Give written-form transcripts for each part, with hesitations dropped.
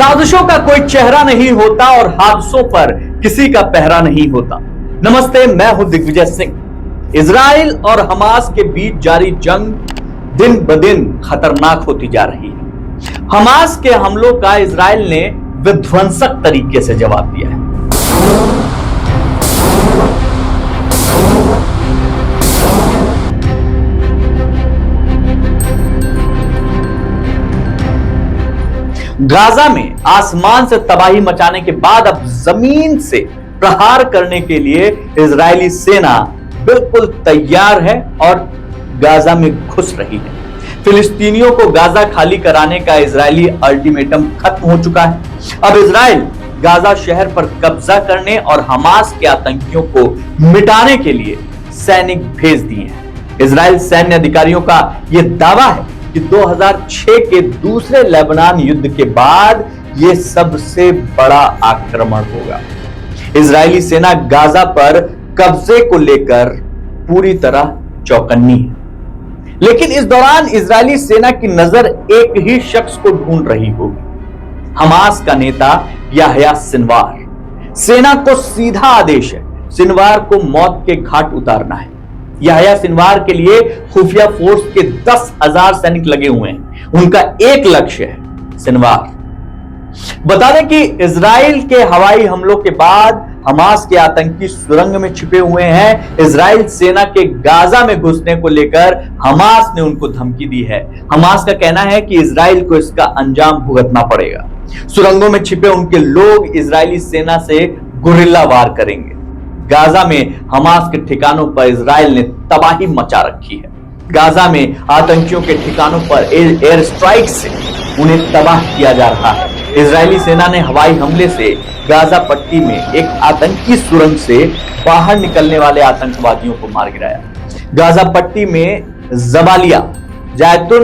साजिशों का कोई चेहरा नहीं होता और हादसों पर किसी का पहरा नहीं होता। नमस्ते, मैं हूं दिग्विजय सिंह। इजराइल और हमास के बीच जारी जंग दिन ब दिन खतरनाक होती जा रही है। हमास के हमलों का इजराइल ने विध्वंसक तरीके से जवाब दिया है। गाजा में आसमान से तबाही मचाने के बाद अब जमीन से प्रहार करने के लिए इजरायली सेना बिल्कुल तैयार है और गाजा में घुस रही है। फिलिस्तीनियों को गाजा खाली कराने का इजरायली अल्टीमेटम खत्म हो चुका है। अब इजराइल गाजा शहर पर कब्जा करने और हमास के आतंकियों को मिटाने के लिए सैनिक भेज दिए हैं। इजराइल सैन्य अधिकारियों का यह दावा है कि 2006 के दूसरे लेबनान युद्ध के बाद यह सबसे बड़ा आक्रमण होगा। इजरायली सेना गाजा पर कब्जे को लेकर पूरी तरह चौकन्नी है, लेकिन इस दौरान इजरायली सेना की नजर एक ही शख्स को ढूंढ रही होगी, हमास का नेता याह्या सिनवार। सेना को सीधा आदेश है, सिनवार को मौत के घाट उतारना है। याह्या सिनवार के लिए खुफिया फोर्स के 10,000 सैनिक लगे हुए हैं। उनका एक लक्ष्य है सिनवार। बता दें कि इजराइल के हवाई हमलों के बाद हमास के आतंकी सुरंग में छिपे हुए हैं। इजराइल सेना के गाजा में घुसने को लेकर हमास ने उनको धमकी दी है। हमास का कहना है कि इजराइल को इसका अंजाम भुगतना पड़ेगा। सुरंगों में छिपे उनके लोग इजरायली सेना से गुरिल्ला वार करेंगे। गाजा में हमास के ठिकानों पर इजराइल ने तबाही मचा रखी है। गाजा में आतंकियों के ठिकानों पर एयर स्ट्राइक से उन्हें तबाह किया जा रहा है। इजरायली सेना ने हवाई हमले से गाजा पट्टी में एक आतंकी सुरंग से बाहर निकलने वाले आतंकवादियों को मार गिराया। गाजा पट्टी में जबालिया, जैतुन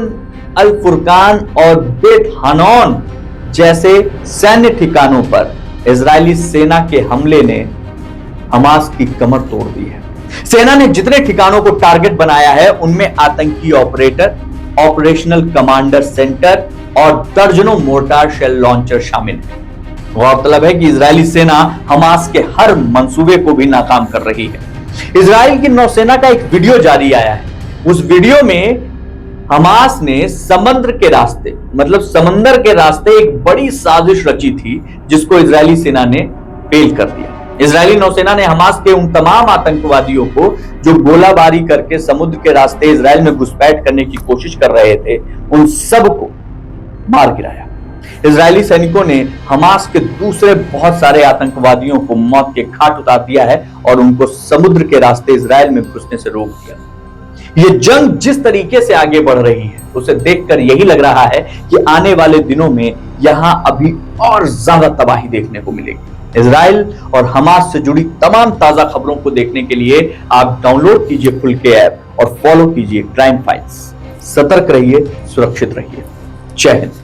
अल फुरकान और बेत हानौन जैसे सैन्य ठिकानों पर इजरायली सेना के हमले ने हमास की कमर तोड़ दी है। सेना ने जितने ठिकानों को टारगेट बनाया है उनमें आतंकी ऑपरेटर, ऑपरेशनल कमांडर सेंटर और दर्जनों मोर्टार शेल लॉन्चर शामिल हैं। गौरतलब है कि इजरायली सेना हमास के हर मंसूबे को भी नाकाम कर रही है। इजराइल की नौसेना का एक वीडियो जारी आया है। उस वीडियो में हमास ने समंदर के रास्ते एक बड़ी साजिश रची थी, जिसको इजरायली सेना ने फेल कर दिया। इजरायली नौसेना ने हमास के उन तमाम आतंकवादियों को जो गोलाबारी करके समुद्र के रास्ते इजराइल में घुसपैठ करने की कोशिश कर रहे थे, उन सब को मार गिराया। इजरायली सैनिकों ने हमास के दूसरे बहुत सारे आतंकवादियों को मौत के घाट उतार दिया है और उनको समुद्र के रास्ते इजराइल में घुसने से रोक दिया। ये जंग जिस तरीके से आगे बढ़ रही है, उसे देखकर यही लग रहा है कि आने वाले दिनों में यहां अभी और ज्यादा तबाही देखने को मिलेगी। इजराइल और हमास से जुड़ी तमाम ताजा खबरों को देखने के लिए आप डाउनलोड कीजिए खुल के ऐप और फॉलो कीजिए क्राइम फाइल्स। सतर्क रहिए, सुरक्षित रहिए। जय हिंद।